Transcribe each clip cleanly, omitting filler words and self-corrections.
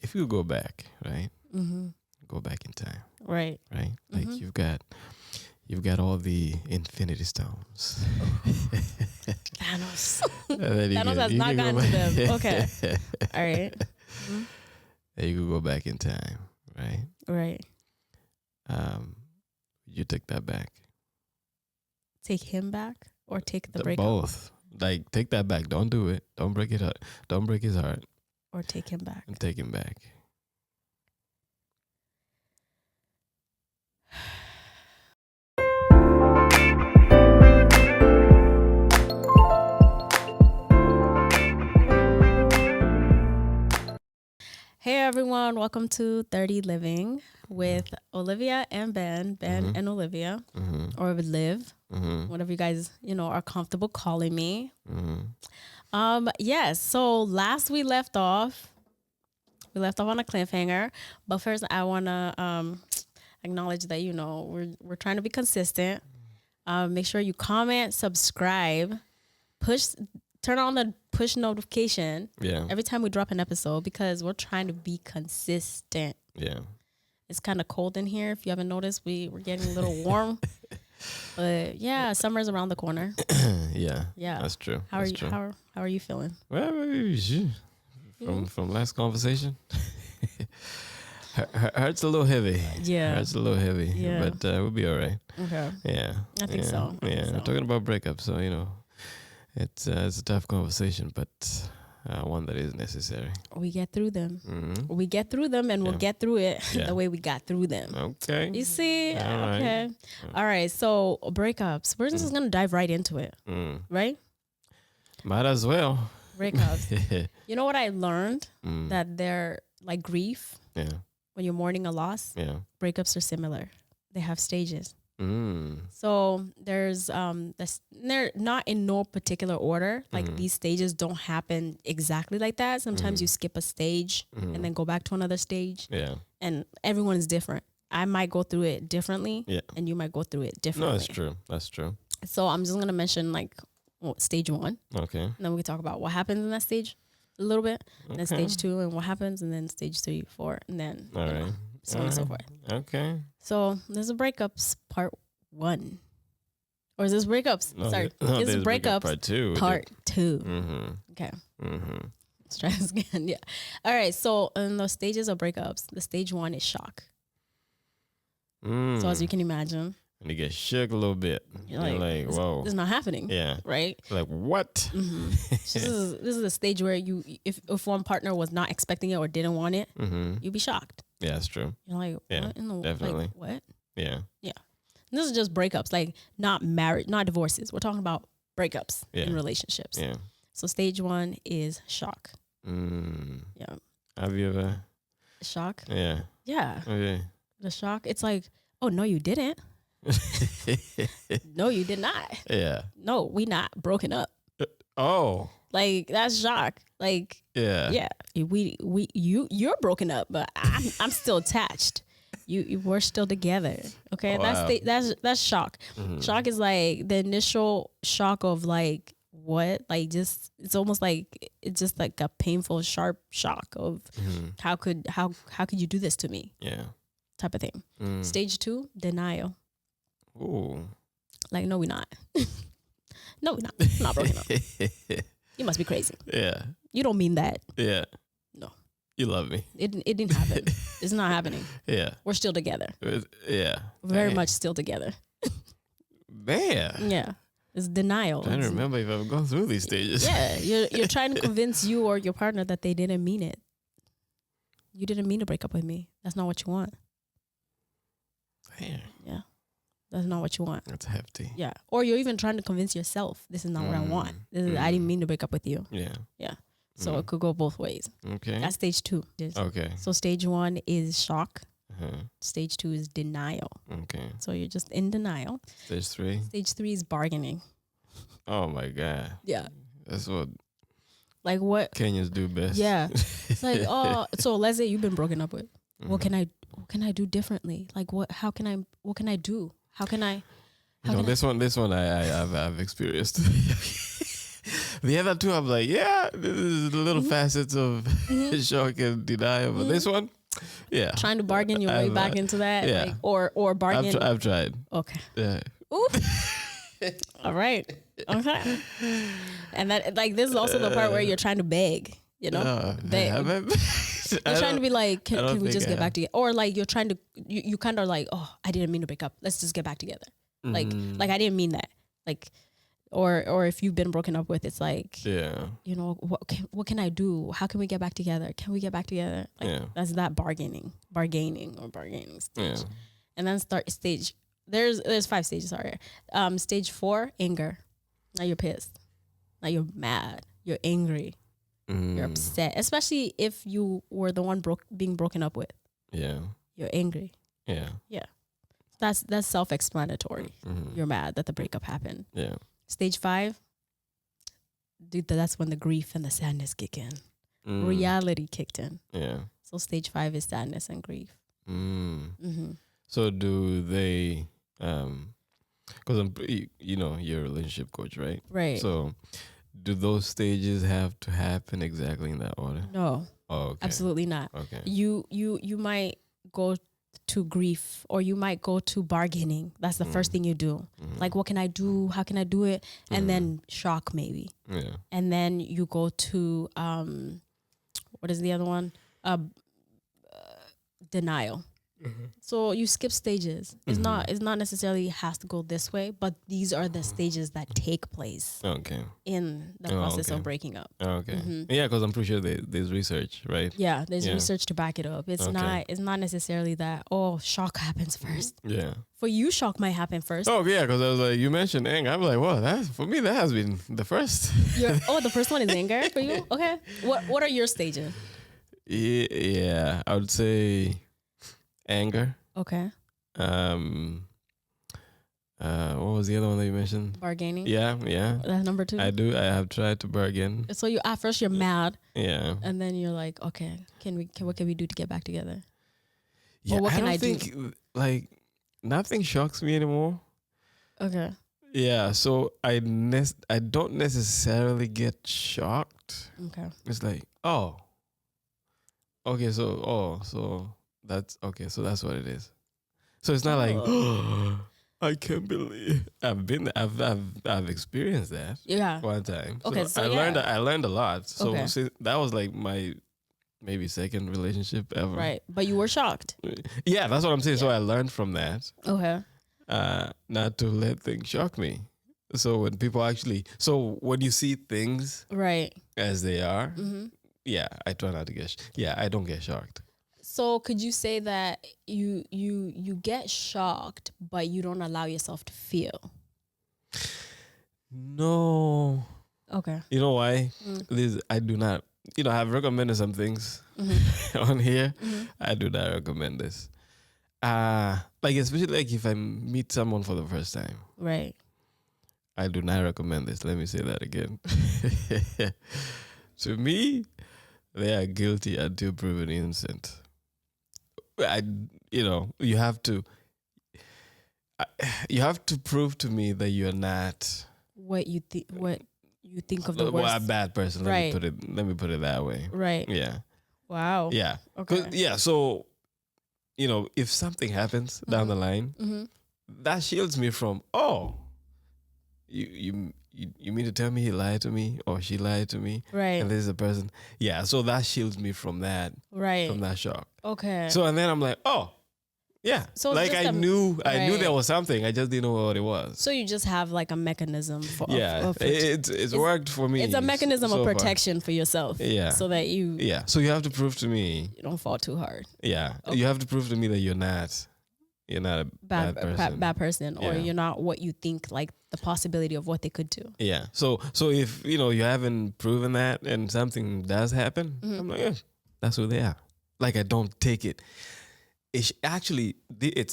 if you go back, right? Mm-hmm. Go back in time, Right. right? Like Mhm. you've got all the Infinity Stones. Thanos. And then Thanos has you not can go gotten to back- them. Okay. All right. And you could go back in time, right? Right. You take that back. Take him back or take the The breakup both. Like take that back. Don't do it. Don't break it up. Don't break his heart or take him back. and take him back. Hey everyone, welcome to 30 Living with Olivia and Ben Mhm. and Olivia, Mm-hmm. or Liv, Mm-hmm. whatever you guys, are comfortable calling me. Mm-hmm. Yes, so last we left off on a cliffhanger, but first I want to acknowledge that we're trying to be consistent. Make sure you comment, subscribe, turn on the push notification Yeah. every time we drop an episode because we're trying to be consistent. Yeah. It's kind of cold in here. If you haven't noticed, we're getting a little warm. But yeah, summer's around the corner. Yeah. Yeah. That's true. How are That's you? true. How are you feeling? Well, from last conversation, hurt's a little heavy. Yeah. Hurt's a little heavy. Yeah. But we'll be all right. Okay. Yeah. I think yeah. so. I think Yeah. so. We're talking about breakup, so it's a tough conversation, but one that is necessary. We get through them. Mm-hmm. We get through them, and we'll Yeah. get through it Yeah. the way we got through them. Okay. You see? All right. Okay. All right. So breakups. We're just gonna dive right into it, Mm. right? Might as well. Breakups. You know what I learned? Mm. That they're like grief. Yeah. When you're mourning a loss, Yeah. breakups are similar. They have stages. Mm. So there's they're not in no particular order. Like Mhm. these stages don't happen exactly like that. Sometimes Mhm. you skip a stage Mhm. and then go back to another stage, Yeah. and everyone is different. I might go through it differently, Yeah. and you might go through it No, differently. that's true. That's true. So I'm just gonna mention like stage 1, Okay. and then we can talk about what happens in that stage a little bit. And then Okay. stage 2 and what happens, and then stage 3, 4, and then All right. so on and so forth. Okay. So there's a breakups part 1. Or is this breakups? No, Sorry. no, It's there's breakups part 2. 2. Mm-hmm. Okay. Mm-hmm. Let's try this again. Yeah. All right. So in the stages of breakups, the stage 1 is shock. Mm. So as you can imagine, And you get shook a little bit. you're You're like, this, whoa. this is not happening. Yeah. Right? Like, what? Mm-hmm. This is a stage where if one partner was not expecting it or didn't want it, Mm-hmm. you'd be shocked. Yeah, that's true. You're like, Yeah, what in the definitely. like what? Yeah. And this is just breakups, like not marriage, not divorces. We're talking about breakups Yeah. in relationships. Yeah. So stage 1 is shock. Mm. Yeah. Have you ever? Shock. Yeah. Yeah. Okay. The shock. It's like, oh no, you didn't. No, you did not. Yeah. No, we not broken up. Oh. Like that's shock. Like Yeah. yeah, you're broken up, but I'm still attached. We're still together. Okay, Wow. that's shock. Mhm. Shock is like the initial shock of like what, like just it's almost like it's just like a painful, sharp shock of Mhm. how could you do this to me Yeah. type of thing. Mm. Stage 2, denial. Ooh. Like no, we're not. No, we're not. We're not broken up. You must be crazy. Yeah. You don't mean that. Yeah. No. You love me. It didn't happen. It's not happening. Yeah. We're still together. Yeah. Very Man. much still together. Man. Yeah. It's denial. I don't It's- remember if I've gone through these stages. Yeah. You're trying to convince you or your partner that they didn't mean it. You didn't mean to break up with me. That's not what you want. Man, Yeah. That's not what you want. that's hefty. Yeah. Or you're even trying to convince yourself this is not what I want. I didn't mean to break up with you. Yeah. Yeah. So Mm. it could go both ways. Okay. That's stage 2. Okay. So stage 1 is shock. Uh-huh. Stage 2 is denial. Okay. So you're just in denial. Stage 3. Stage 3 is bargaining. Oh my God. Yeah. That's what Like what? Kenyans do best. Yeah. It's like, oh, so let's say you've been broken up with. What Mhm. can I do differently? Like what can I do? How can I You know, this one I've experienced. The other two, I'm like, yeah, this is the little facets of shock and denial. But this one, yeah. Trying to bargain your way I've, back into that, yeah. like, or bargain. I've tried. Okay. Yeah. Ooh. All right. Okay. And that, like, this is also the part where you're trying to beg. You know, beg. You're trying to be like, can we just get back together? Or like you're trying to, you kind of like, oh, I didn't mean to break up. Let's just get back together. Like I didn't mean that. Like, or if you've been broken up with, it's like, you know, what can I do? How can we get back together? Can we get back together? Like that's that bargaining stage. Yeah. And then stage. There's 5 stages. Sorry. Stage 4, anger. Now you're pissed. Now you're mad. You're angry. You're upset, especially if you were the one being broken up with. Yeah. You're angry. Yeah. Yeah. That's self-explanatory. You're mad that the breakup happened. Yeah. Stage 5, dude, that's when the grief and the sadness kick in. Reality kicked in. Yeah. So stage 5 is sadness and grief. So do they, because I'm, you know, you're a relationship coach, right? Right. So do those stages have to happen exactly in that order? No. Oh, okay. Absolutely not. Okay. You might go to grief, or you might go to bargaining. That's the first thing you do. Like, what can I do? How can I do it? And then shock, maybe. Yeah. And then you go to what is the other one? Denial. So you skip stages. It's not necessarily has to go this way, but these are the stages that take place in the process of breaking up. Okay. Yeah, because I'm pretty sure there's research, right? Yeah, there's research to back it up. It's not necessarily that, oh, shock happens first. Yeah. For you, shock might happen first. Oh yeah, because I was like, you mentioned anger. I'm like, well, that for me that has been the first. The first one is anger for you? Okay. What are your stages? Yeah, I would say anger. Okay. What was the other one that you mentioned? Bargaining. Yeah. That's number 2. I have tried to bargain. So you at first you're mad. Yeah. And then you're like, okay, what can we do to get back together? Yeah. Or what can I think do? like nothing shocks me anymore. Okay. Yeah. So I don't necessarily get shocked. Okay. It's like, oh. Okay. So that's okay. So that's what it is. So it's not like, oh, I can't believe I've experienced that. Yeah. One time. So Okay. So I learned a lot. So Okay. that was like my maybe second relationship ever. Right. But you were shocked. Yeah, that's what I'm saying. So I learned from that. Okay. Not to let things shock me. So when you see things Right. as they are, yeah, I try not to I don't get shocked. So could you say that you get shocked, but you don't allow yourself to feel? No. Okay. You know why? I do not. You know, I've recommended some things on here. I do not recommend this. Like especially like if I meet someone for the first time. Right. I do not recommend this. Let me say that again. To me, they are guilty until proven innocent. You have to prove to me that you're not what you think of the a worst. bad person. Right. Let me put it that way. Right. Yeah. Wow. Yeah. Okay. Yeah. So, if something happens down the line, that shields me from, you mean to tell me he lied to me or she lied to me? Right. And this is a person. Yeah. So that shields me from that. Right. From that shock. Okay. So, and then I'm like, oh, yeah. So like I knew there was something. I just didn't know what it was. So you just have like a mechanism for it's worked for me. It's a mechanism so of far. protection for yourself. Yeah. So that you So you have to prove to me. you don't fall too hard. Yeah. You have to prove to me that you're not a bad person. Or you're not what you think, like the possibility of what they could do. Yeah. So if you haven't proven that and something does happen, I'm like, yeah, that's who they are. Like I don't take it. It's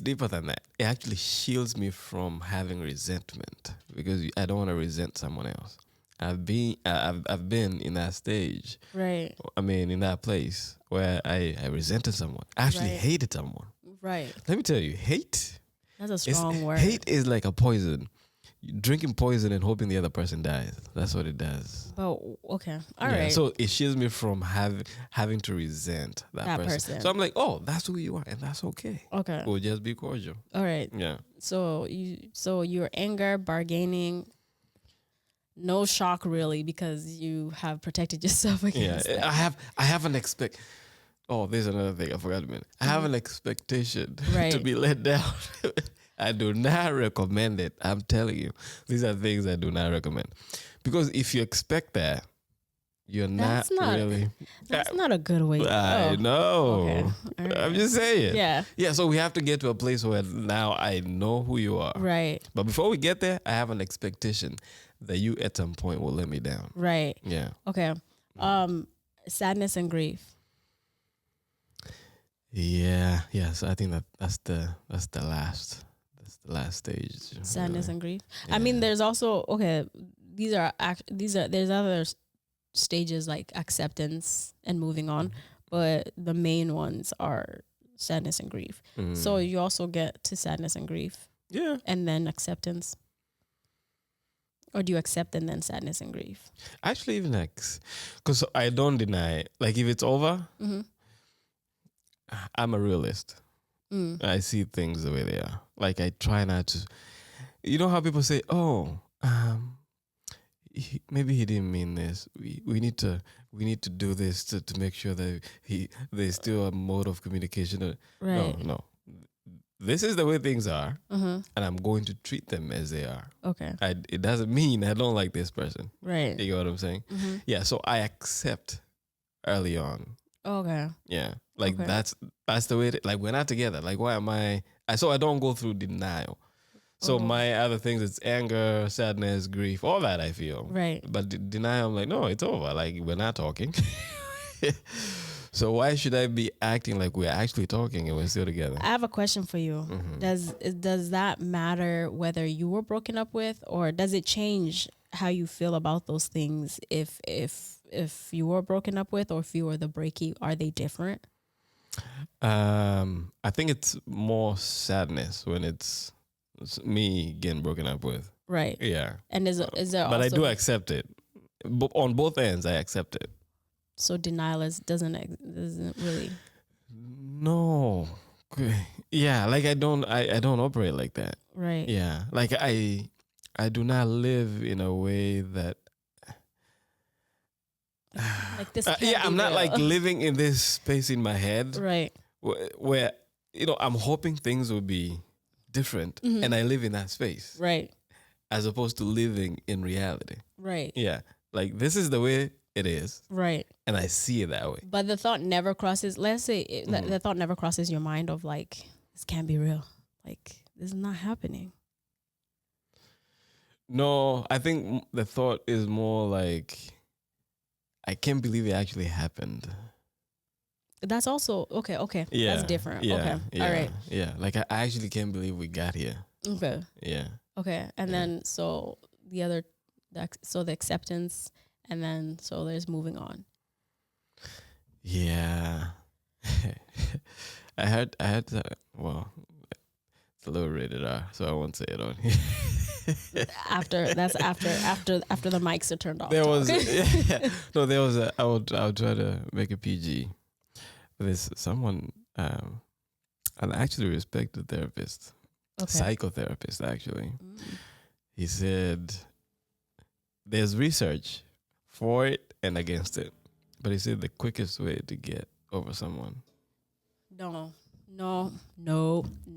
deeper than that. It actually shields me from having resentment because I don't want to resent someone else. I've been in that stage. Right. I mean, in that place where I resented someone. I actually hated someone. Right. Let me tell you, hate. That's a strong word. Hate is like a poison. drinking poison and hoping the other person dies. That's what it does. Oh, okay. All right. So it shields me from having to resent that person. So I'm like, oh, that's who you are, and that's okay. Okay. We'll just be cordial. All right. Yeah. So your anger, bargaining, no shock really, because you have protected yourself against that. I have an expect. Oh, there's another thing I forgot to mention. I have an expectation to be let down. I do not recommend it. I'm telling you, these are things I do not recommend, because if you expect that, you're not really. That's not a good way. I know. Okay. Right. I'm just saying. Yeah. Yeah. So we have to get to a place where now I know who you are. Right. But before we get there, I have an expectation that you at some point will let me down. Right. Yeah. Okay. Sadness and grief. Yeah. Yes. I think that's the last stage. Sadness and grief. Yeah. I mean, there's also there's other stages like acceptance and moving on, but the main ones are sadness and grief. So you also get to sadness and grief. Yeah. And then acceptance. Or do you accept and then sadness and grief? Actually, even because I don't deny, like if it's over, I'm a realist. I see things the way they are. Like I try not to. You know how people say, "Oh, maybe he didn't mean this. We need to do this to make sure that there's still a mode of communication." Right. No. This is the way things are, and I'm going to treat them as they are. Okay. It doesn't mean I don't like this person. Right. You get what I'm saying? Yeah. So I accept early on. Okay. Yeah. Like that's the way. Like we're not together. Like why am I? So I don't go through denial. So my other things, it's anger, sadness, grief, all that I feel. Right. But denial, I'm like, no, it's over. Like we're not talking. So why should I be acting like we're actually talking and we're still together? I have a question for you. Does that matter whether you were broken up with, or does it change how you feel about those things if you were broken up with or if you were the breaky? Are they different? I think it's more sadness when it's me getting broken up with. Right. Yeah. And is there but also, I do accept it. On both ends, I accept it. So denial doesn't really. No. Yeah, like I don't operate like that. Right. Yeah. Like I do not live in a way that like this. I'm not like living in this space in my head. Right. Where I'm hoping things will be different and I live in that space. Right. As opposed to living in reality. Right. Yeah. Like this is the way it is. Right. And I see it that way. But the thought never crosses, let's say the thought never crosses your mind of like, this can't be real. Like, this is not happening. No, I think the thought is more like, I can't believe it actually happened. That's also, okay. Yeah. That's different. Yeah, okay. Yeah, all right. Yeah. Like I actually can't believe we got here. Okay. Yeah. Okay. And then, so the acceptance, and then, so there's moving on. Yeah. I had well, it's a little rated R, so I won't say it on here. after the mics are turned off. There was I would try to make a PG. There's someone I actually respect the therapist. Psychotherapist actually. He said there's research for it and against it. But he said the quickest way to get over someone. No.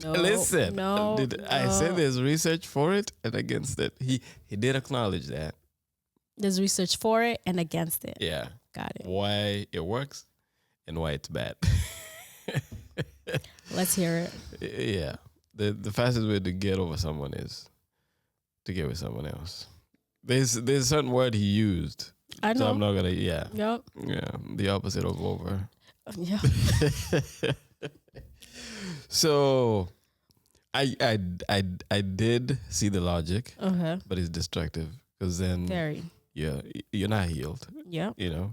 Listen, no. I said there's research for it and against it. He did acknowledge that. There's research for it and against it. Yeah. Got it. Why it works and why it's bad. Let's hear it. Yeah. The fastest way to get over someone is to get with someone else. There's a certain word he used. I know. So I'm not gonna. Yeah. Yep. Yeah. The opposite of over. Yeah. So, I did see the logic. Okay. But it's destructive because then you're not healed. Yeah. You know.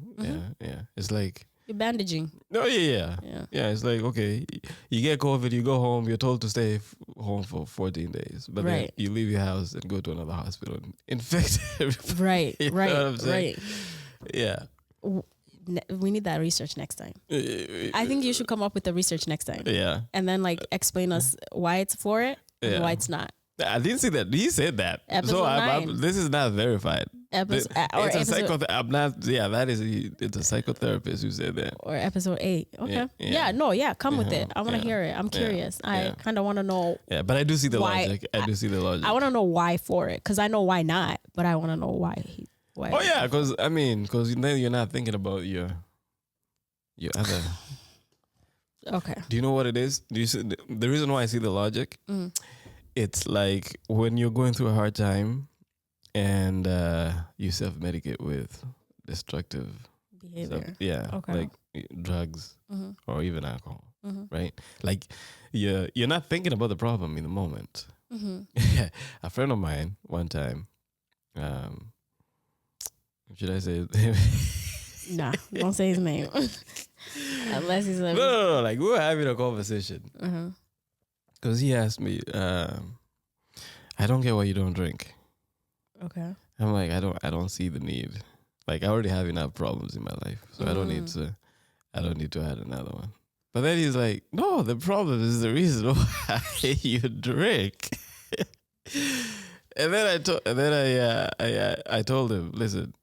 Yeah. It's like you're bandaging. No. Yeah. It's like okay, you get COVID, you go home, you're told to stay home for 14 days, but then Right. you leave your house and go to another hospital and infect everybody. Right, You know right, what I'm saying? right. Yeah. We need that research next time. I think you should come up with the research next time, Yeah. and then like explain us why it's for it and Yeah. why it's not. I didn't see that. He said that. Episode so 9. this is not verified. Episode, It's a I'm not. Yeah, that is. It's a psychotherapist who said that. or episode 8. Okay. Yeah, Yeah. yeah. No. Yeah. Come with Yeah, it. I want to yeah, hear it. I'm yeah, curious. I yeah. kind of want to know. Yeah, but I do see the Why- logic. I do see the logic. I want to know why for it, because I know why not, but I want to know why. Why? Oh yeah, because then you're not thinking about your other. Okay. Do you know what it is? Do you see the reason why I see the logic? Mm. It's like when you're going through a hard time, and you self-medicate with destructive stuff. Behavior. Yeah, Okay. like drugs Mm-hmm. or even alcohol, Mm-hmm. right? Like you're not thinking about the problem in the moment. Mm-hmm. A friend of mine one time, should I say? Nah, don't say his name. Unless he's like, No. Like we were having a conversation uh-huh. because he asked me, "I don't get why you don't drink." Okay. I'm like, I don't see the need. Like I already have enough problems in my life, so I don't need to add another one. But then he's like, no, the problem is the reason why you drink. And then I told him, listen,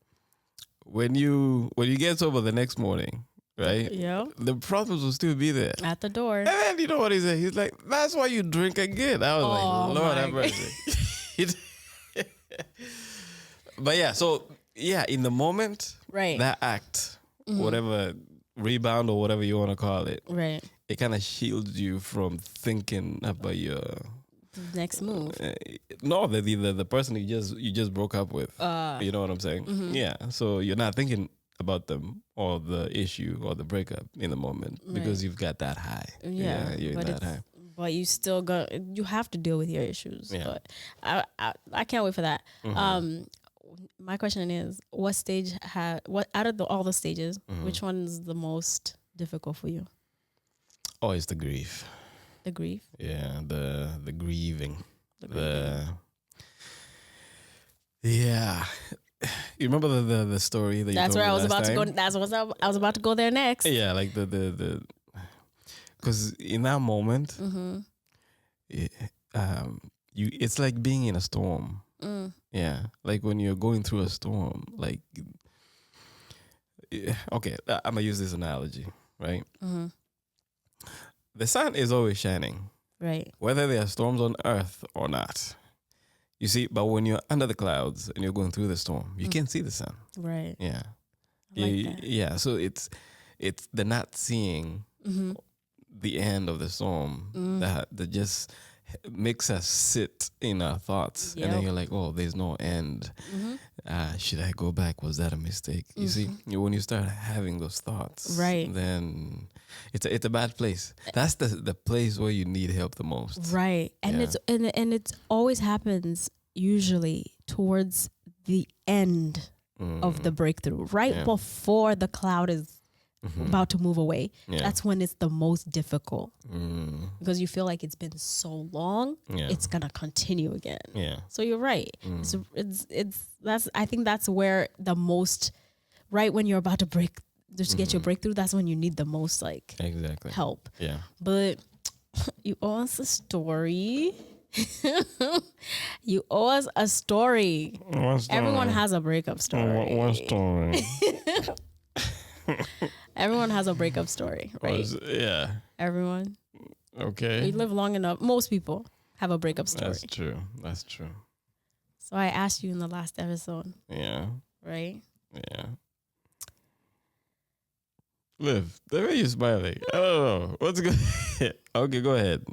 when you get sober the next morning, right? Yeah. The problems will still be there. At the door. And then you know what he said? He's like, that's why you drink again. I was Oh, like, Lord my have mercy. But yeah, so yeah, in the moment, Right. that act, Mhm. whatever rebound or whatever you want to call it, Right. it kind of shields you from thinking about your Next move. no, the person you just broke up with. You know what I'm saying? Mhm. Yeah. So you're not thinking about them or the issue or the breakup in the moment because Right. you've got that high. Yeah, you're but that it's, high. but you still you have to deal with your issues. Yeah. But I can't wait for that. Mhm. My question is, what stage what out of all the stages, Mhm. which one's the most difficult for you? Oh, it's the grief. The grief. Yeah, the grieving. The grieving. Yeah. You remember the story that you That's told where me I was last about to time? go. That's what I was about to go there next. Yeah, like the because in that moment, Mm-hmm. it's like being in a storm. Mm. Yeah, like when you're going through a storm. Like, okay, I'm gonna use this analogy, right? Mm-hmm. The sun is always shining, Right. whether there are storms on Earth or not. You see, but when you're under the clouds and you're going through the storm, you can't see the sun. Right. Yeah, I like that. yeah. So it's the not seeing Mm-hmm. the end of the storm that just makes us sit in our thoughts, and then Yep. you're like, oh, there's no end. Mm-hmm. Should I go back? Was that a mistake? You see, when you start having those thoughts, Right. then it's a bad place. That's the place where you need help the most. Right. And Yeah. it's always happens usually towards the end of the breakthrough, right Yeah. before the cloud is about to move away. Yeah. That's when it's the most difficult Mm, because you feel like it's been so long, yeah. it's gonna continue again. Yeah. So you're right. It's that's I think that's where the most right when you're about to break just get your breakthrough. That's when you need the most like Exactly. help. Yeah. But you owe us a story. You owe us a story. Everyone has a breakup story. One story. Everyone has a breakup story, right? Yeah. Everyone. Okay. We live long enough. Most people have a breakup story. That's true. That's true. So I asked you in the last episode, Yeah. right? Yeah. Liv, the way you're smiling. I don't know. What's good? Okay, go ahead.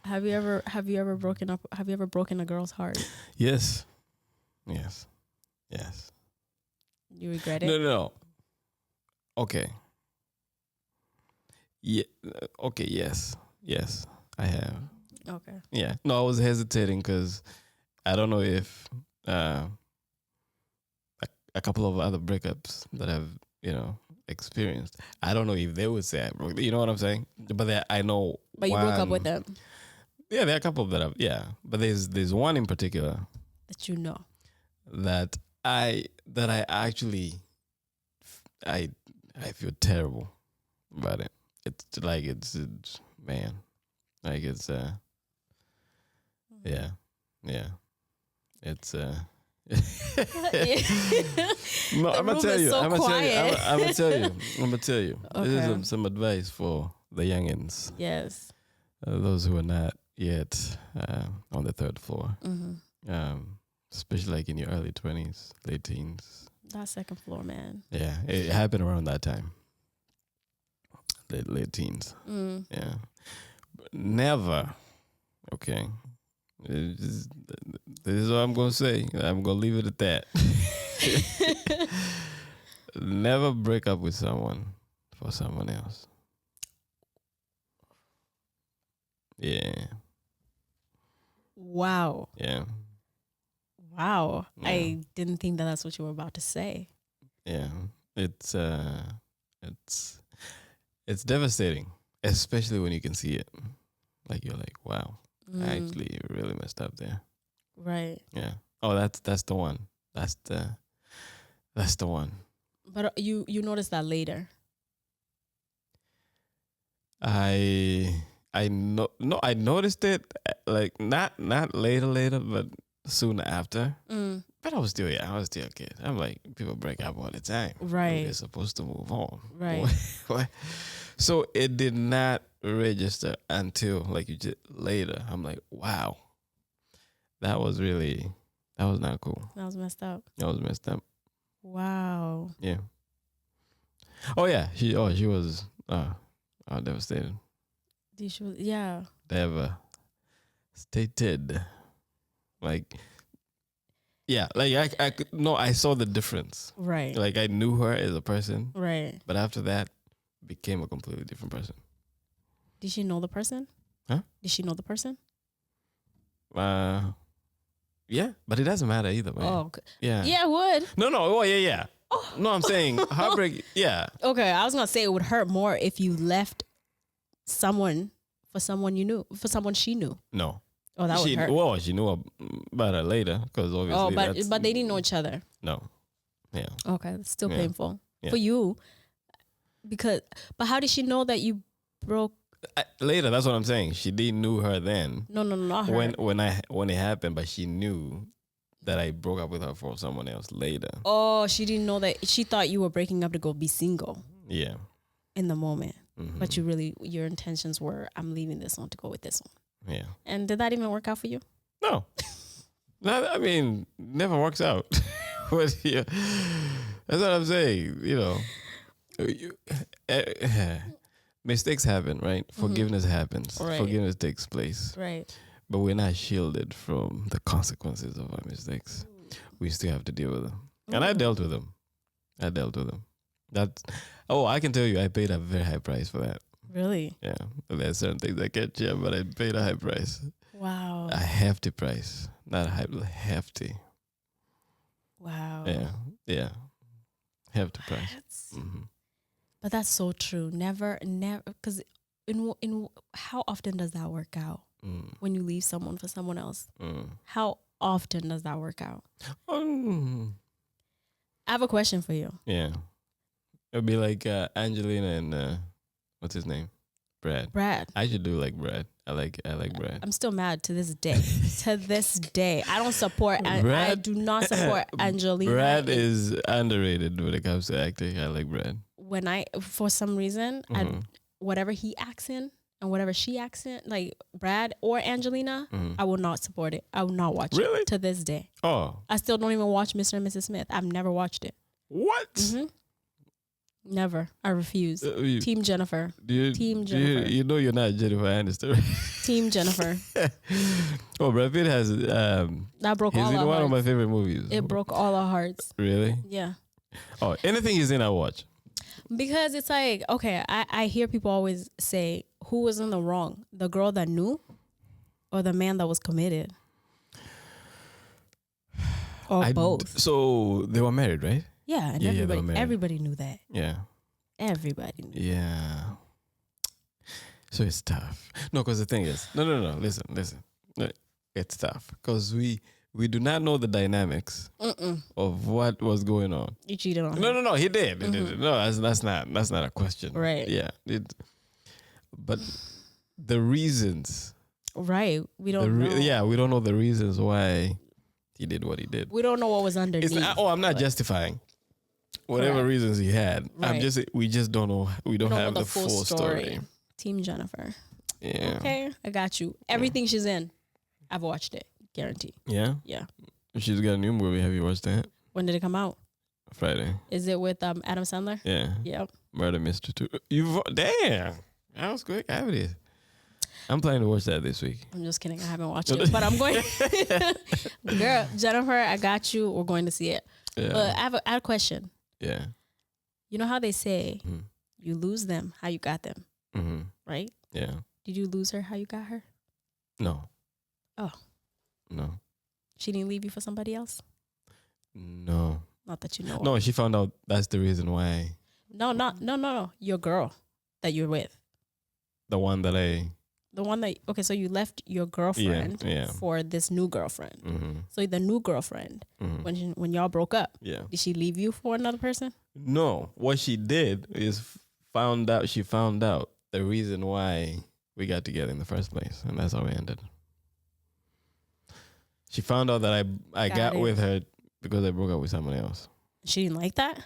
Have you ever broken up? Have you ever broken a girl's heart? Yes. Yes. Yes. You regret it? No. Okay. Yeah. Okay. Yes. Yes. I have. Okay. Yeah. No, I was hesitating because I don't know if a couple of other breakups that I've experienced. I don't know if they would say I broke. You know what I'm saying? But I know. But you broke up one- with them. Yeah, there are a couple that I've, yeah, but there's one in particular that you know? that I actually I I feel terrible about it. It's like it's man, like it's yeah, yeah, it's no, I'm gonna room tell is you. so I'm gonna tell you. quiet. I'm gonna tell you. I'm gonna tell you. This is Okay. some advice for the youngins, Yes. those who are not yet on the third floor, especially like in your early 20s, late teens. That second floor, man. Yeah, it happened around that time, late teens. Mm. Yeah, never. Okay, this is what I'm gonna say. I'm gonna leave it at that. Never break up with someone for someone else. Yeah, Wow. yeah, Wow. Yeah. I didn't think that that's what you were about to say. yeah. It's it's devastating, especially when you can see it. Like you're like, wow, I actually really messed up there. Right. Yeah. Oh, that's the one. That's the one. But you noticed that later. I know no I noticed it like not later but soon after. Mm. But I was still a kid. I'm like, people break up all the time. Right. They're supposed to move on. Right. What? So it did not register until like you just later. I'm like, wow. That was not cool. That was messed up. That was messed up. Wow. Yeah. Oh yeah. She was devastated. Yeah. Devastated. Like yeah, like I could no, I saw the difference. Right. Like I knew her as a person, Right. but after that became a completely different person. Did she know the person? Huh? Did she know the person? Yeah, but it doesn't matter either way. Oh, okay. Yeah. Yeah, it would. No. Oh, yeah. No, I'm saying heartbreak. Yeah. Okay, I was gonna say it would hurt more if you left someone for someone you knew, for someone she knew. No. Oh, that would hurt. Well, she knew about her later because obviously. Oh, but they didn't know each other. No. Yeah. Okay, it's still Yeah. painful Yeah. for you. But how did she know that you broke? Later, that's what I'm saying. She didn't knew her then. No, not her. When it happened, but she knew that I broke up with her for someone else later. Oh, she didn't know that. She thought you were breaking up to go be single Yeah. in the moment. Mhm. But your intentions were, I'm leaving this one to go with this one. Yeah. And did that even work out for you? No. I mean, never works out. But yeah, that's what I'm saying. You know, mistakes happen, right? Forgiveness happens. Right. Forgiveness takes place. Right. But we're not shielded from the consequences of our mistakes. We still have to deal with them. And I dealt with them. I can tell you, I paid a very high price for that. Really? Yeah. There's certain things I can't share, but I paid a high price. Wow. A hefty price. Not a high, hefty. Wow. Yeah. Hefty price. But that's so true. Never, because in how often does that work out when you leave someone for someone else? How often does that work out? I have a question for you. Yeah. It'd be like Angelina and what's his name? Brad. I should do like Brad. I like Brad. I'm still mad to this day. I don't support. I do not support Angelina. Brad is underrated when it comes to acting. I like Brad. For some reason, whatever he acts in and whatever she acts in, like Brad or Angelina, I will not support it. I will not watch Really? it to this day. Oh. I still don't even watch Mr. and Mrs. Smith. I've never watched it. What? Never. I refuse. Team Jennifer. Team Jennifer. You know you're not Jennifer Aniston. Team Jennifer. Oh, Brad Pitt has That broke all he's in our one hearts. of my favorite movies. It broke all our hearts. Really? Yeah. Oh, anything he's in, I watch. Because it's like, okay, I hear people always say, who was in the wrong? The girl that knew or the man that was committed? Or both. So they were married, right? Yeah, and Yeah, they were married. everybody knew that. Yeah. Everybody knew. Yeah. So it's tough. No, because the thing is, no. Listen. No, it's tough because we do not know the dynamics of what was going on. You cheated on him. No. He did. He did. No, that's not a question. Right. Yeah. But the reasons. Right. We don't know. Yeah, we don't know the reasons why he did what he did. We don't know what was underneath. I'm not justifying whatever Correct. reasons he had. Right. We just don't know. We don't have know the full story. Team Jennifer. Yeah. Okay, I got you. Everything she's in, I've watched it. Guarantee. Yeah. Yeah. She's got a new movie. Have you watched that? When did it come out? Friday. Is it with Adam Sandler? Yeah. Yep. Murder Mystery 2. Damn. That was quick. I have it. I'm planning to watch that this week. I'm just kidding. I haven't watched it, but I'm going. Girl, Jennifer, I got you. We're going to see it. Yeah. But I have a question. Yeah. You know how they say Mm-hmm. you lose them how you got them, Mm-hmm. right? Yeah. Did you lose her how you got her? No. Oh. No. She didn't leave you for somebody else? No. Not that you know. No, she found out that's the reason why. No. Your girl that you're with. The one that The one that, okay, so you left your girlfriend Yeah. for this new girlfriend. Mm-hmm. So the new girlfriend, Mm-hmm. when y'all broke up, Yeah. did she leave you for another person? No. What she did is she found out the reason why we got together in the first place. And that's how we ended. She found out that I got it. with her because I broke up with someone else. She didn't like that?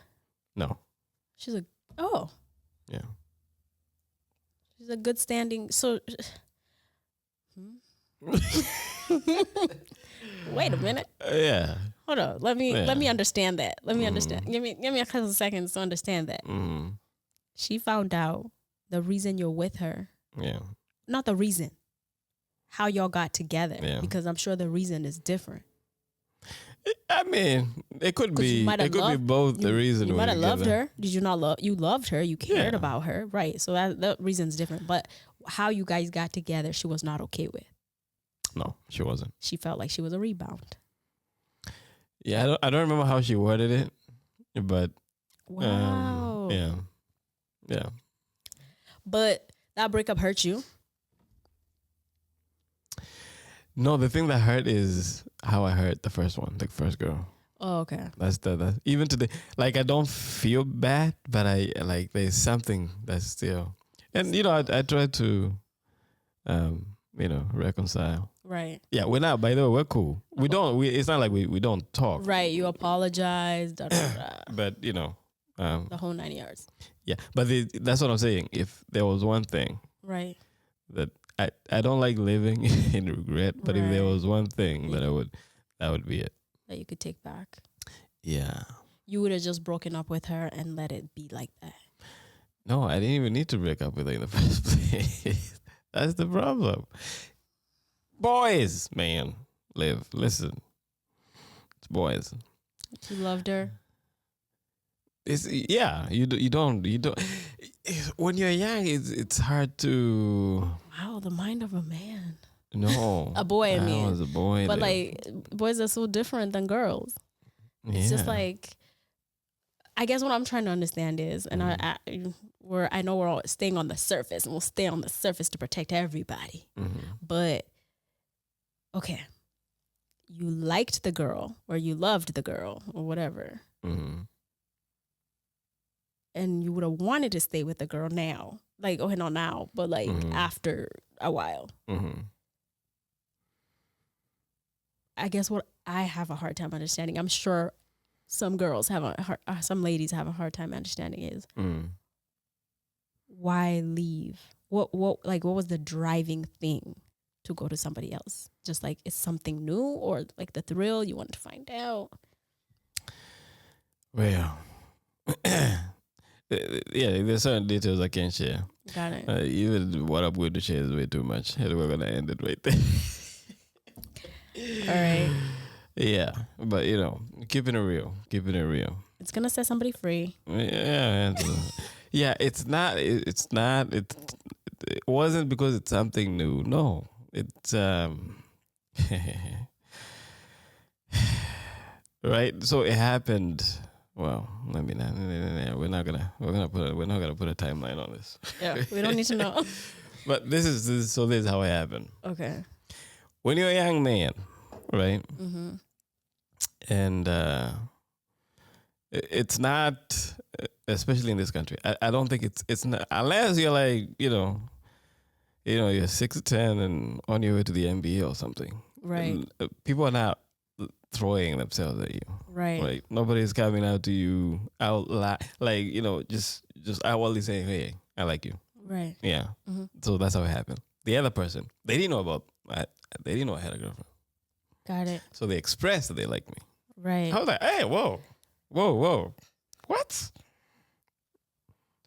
No. She's like, oh, Yeah. she's a good standing. So, wait a minute. Yeah. Hold on. Let me understand that. Let me Mhm. understand. Give me a couple of seconds to understand that. Mm-hmm. She found out the reason you're with her, Yeah. not the reason, how y'all got together. Yeah. Because I'm sure the reason is different. I mean, it could 'Cause you be. might It have could be loved- both. The reason You we're might have loved together. her. Did you not love? You loved her. You cared Yeah. about her, right? So that reason's different. But how you guys got together, she was not okay with. No, she wasn't. She felt like she was a rebound. Yeah, I don't remember how she worded it, but Wow. yeah. But that breakup hurt you. No, the thing that hurt is how I hurt the first one, the first girl. Oh, okay. That's even today. Like I don't feel bad, but I like there's something that's still, and I try to, reconcile. Right. Yeah, we're not. By the way, we're cool. We don't. It's not like we don't talk. Right. You apologize. Da, da, da. But The whole 9 yards. yeah. But that's what I'm saying. If there was one thing Right. that I don't like living in regret, but if there Right. was one thing that would be it. That you could take back. Yeah. You would have just broken up with her and let it be like that. No, I didn't even need to break up with her in the first place. That's the problem. Boys, man, listen. It's boys. You loved her. It's You don't. When you're young, it's hard to. Wow, the mind of a man. No, A boy, I mean. was a boy. But like, boys are so different than girls. It's just like, I guess what I'm trying to understand is, and I know we're all staying on the surface, and we'll stay on the surface to protect everybody. But okay, you liked the girl, or you loved the girl, or whatever, and you would have wanted to stay with the girl now, like not now, but like after a while. I guess what I have a hard time understanding, I'm sure some girls some ladies have a hard time understanding is why leave? What was the driving thing to go to somebody else? Just like it's something new, or like the thrill you wanted to find out? Well, yeah, there's certain details I can't share. Got it. Even what I'm going to share is way too much. We're gonna end it right there. All right. Yeah, but keeping it real. It's gonna set somebody free. Yeah, yeah. It's not. It wasn't because it's something new. No, it's right. So it happened. Well, I mean, we're not gonna put a timeline on this. Yeah, we don't need to know. But this is how it happened. Okay. When you're a young man, right? Mm-hmm. And it's not, especially in this country. I don't think it's not, unless you're like you're 6'10" and on your way to the NBA or something. Right. People are not throwing themselves at you. Right. Like nobody's coming out to you out like just outwardly saying, "Hey, I like you." Right. Yeah. Mhm. So that's how it happened. The other person, they didn't know about. They didn't know I had a girlfriend. Got it. So they expressed that they liked me. Right. I was like, "Hey, whoa, what?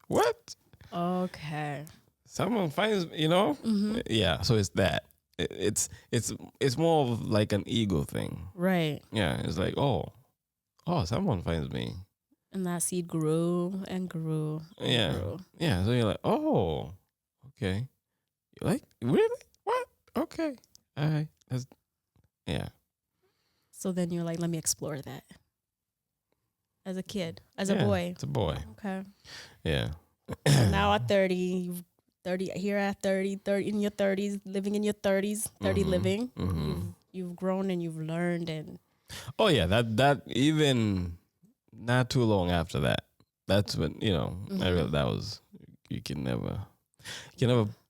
What? Okay. Someone finds, Mm-hmm. Yeah. So it's that. It's more of like an ego thing. Right. Yeah. It's like, someone finds me. And that seed grew and grew and Yeah. grew. Yeah. So you're like, oh, okay. You like really? What? Okay. All right. Yeah. So then you're like, let me explore that. As a kid, as a Yeah, boy. It's a boy. Okay. Yeah. Now at 30, you've 30 here at 30 in your 30s, living in your 30s, 30 Mhm, living. mhm. You've grown and you've learned and Oh yeah, that even not too long after that. That's when I Mhm. realized that was you can never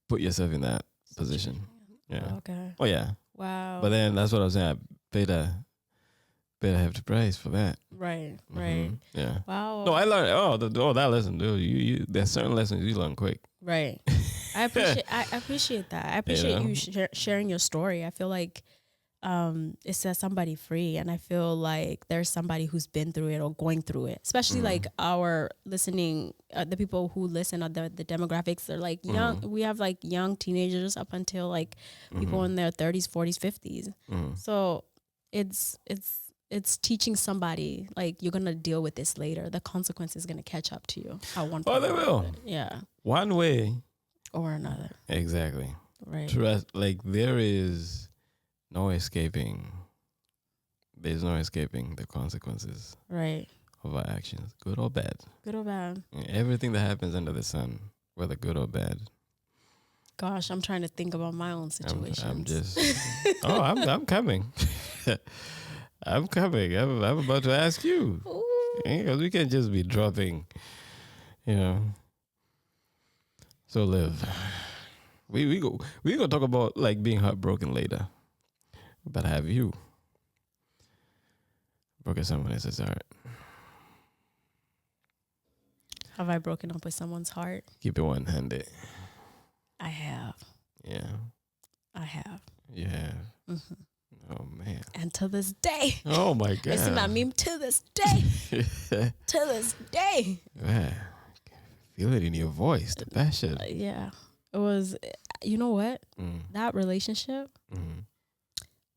put yourself in that position. Yeah. Okay. Oh yeah. Wow. But then that's what I was saying. I paid a hefty price for that. Right. Right. Mhm, yeah. Wow. No, I learned. That lesson, dude. You there's certain lessons you learn quick. Right. I appreciate that. I appreciate you sharing your story. I feel like it sets somebody free, and I feel like there's somebody who's been through it or going through it. Especially like our listening, the people who listen, or the demographics are like young. We have like young teenagers up until like people in their 30s, 40s, 50s. So it's teaching somebody like you're gonna deal with this later. The consequence is gonna catch up to you at one point. Oh, they will. Yeah. One way. Or another. Exactly. Right. Trust. Like there is no escaping. There's no escaping the consequences Right. of our actions, good or bad. Good or bad. Everything that happens under the sun, whether good or bad. Gosh, I'm trying to think about my own situations. I'm just. I'm coming. I'm coming. I'm about to ask you. Because we can't just be dropping, So Liv, we gonna talk about like being heartbroken later. But have you broken someone else's heart? Have I broken up with someone's heart? Keep it one-handed. I have. Yeah. I have. You have. Mm-hmm. Oh man. And to this day. Oh my God. I see my meme to this day. To this day. Man, I can feel it in your voice, the passion. Yeah. It was, you know what? That relationship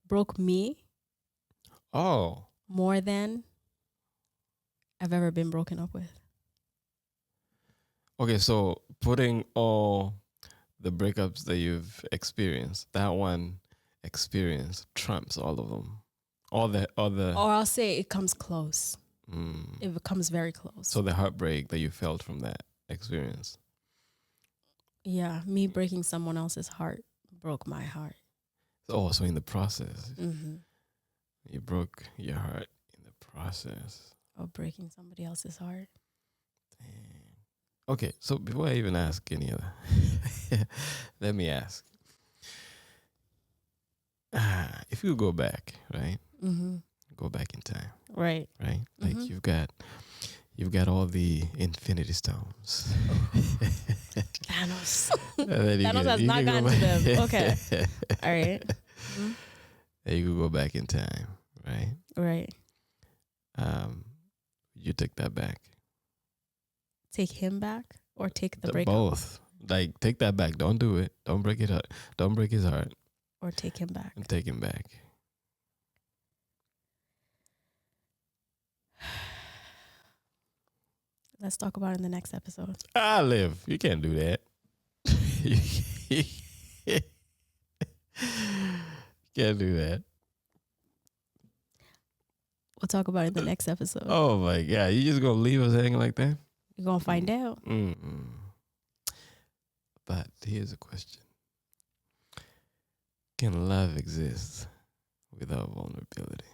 broke me Oh. more than I've ever been broken up with. Okay, so putting all the breakups that you've experienced, that one experience trumps all of them. All the Or I'll say it comes close. Mm. It comes very close. So the heartbreak that you felt from that experience. Yeah, me breaking someone else's heart broke my heart. Oh, so in the process, Mm-hmm. you broke your heart in the process. Of breaking somebody else's heart. Damn. Okay, so before I even ask any other, let me ask. If you go back, right? Mm-hmm. Go back in time, Right. right? Like you've got all the Infinity Stones. Thanos. Thanos has not gotten to them. Okay. All right. Mm-hmm. And you could go back in time, right? Right. You take that back. Take him back or take the breakup? Both. Like take that back. Don't do it. Don't break it up. Don't break his heart. Or take him back. And take him back. Let's talk about it in the next episode. Liv. You can't do that. Can't do that. We'll talk about it in the next episode. Oh my God. You just gonna leave us hanging like that? You're going to find out. Mm-mm. But here's a question: can love exist without vulnerability?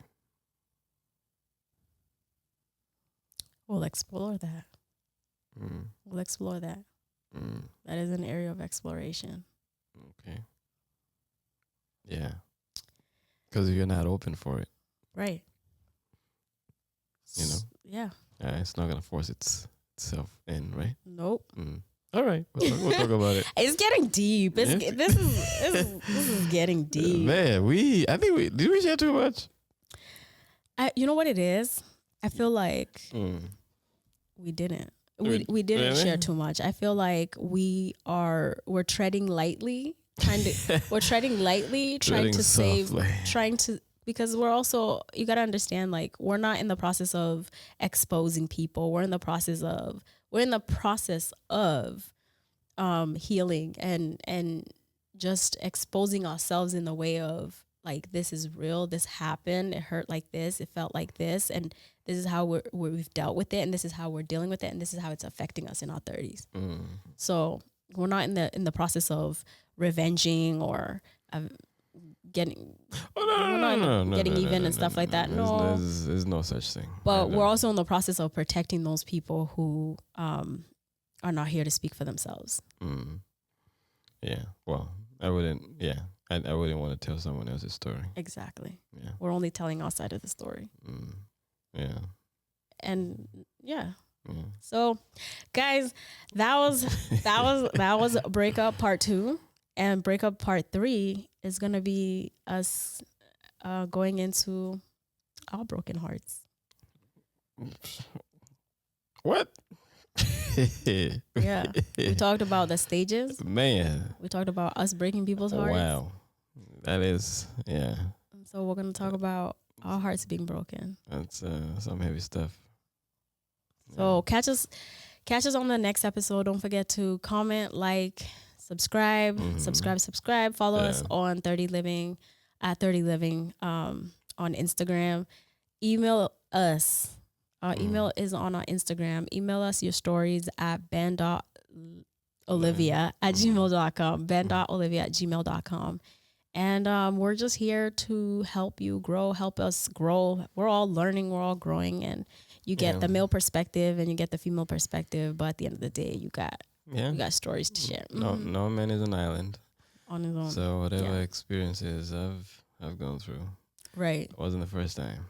We'll explore that. Mm. We'll explore that. Mm. That is an area of exploration. Okay. Yeah. Because you're not open for it, Right. you know. Yeah. It's not gonna force itself in, right? Nope. Mm. All right, we'll talk about it. It's getting deep. This is getting deep. Man, I think did we share too much? You know what it is? I feel like we didn't. We didn't Really? share too much. I feel like we're treading lightly. We're treading lightly, trying to save, because we're also, you got to understand, like, we're not in the process of exposing people. We're in the process of healing and just exposing ourselves in the way of, like, this is real, this happened, it hurt like this, it felt like this, and this is how we've dealt with it, and this is how we're dealing with it, and this is how it's affecting us in our 30s. So we're not in the process of revenging or getting getting even and stuff like that. No, there's no such thing. but we're also in the process of protecting those people who are not here to speak for themselves. Yeah. Well, I wouldn't. Yeah, I wouldn't want to tell someone else's story. Exactly. Yeah. We're only telling our side of the story. Yeah. And yeah. So, guys, that was breakup part 2, and breakup part 3 is gonna be us going into our broken hearts. What? Yeah, we talked about the stages. Man. We talked about us breaking people's hearts. Wow, that is So we're gonna talk about our hearts being broken. That's some heavy stuff. So catch us on the next episode. Don't forget to comment, like, subscribe. Follow us on 30 Living at 30 Living on Instagram. Email us. Our email is on our Instagram. Email us your stories at ben.olivia@gmail.com. ben.olivia@gmail.com. And we're just here to help you grow, help us grow. We're all learning, we're all growing, and you get the male perspective and you get the female perspective, but at the end of the day, you got stories to share. No man is an island on his own. So whatever experiences I've gone through, right, it wasn't the first time.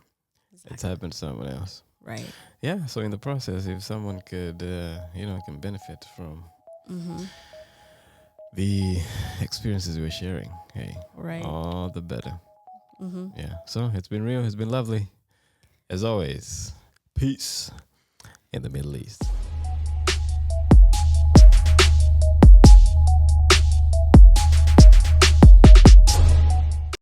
Exactly. It's happened to someone else. Right. Yeah. So in the process, if someone could, can benefit from the experiences we're sharing, hey, right, all the better. Yeah. So it's been real. It's been lovely. As always, peace in the Middle East.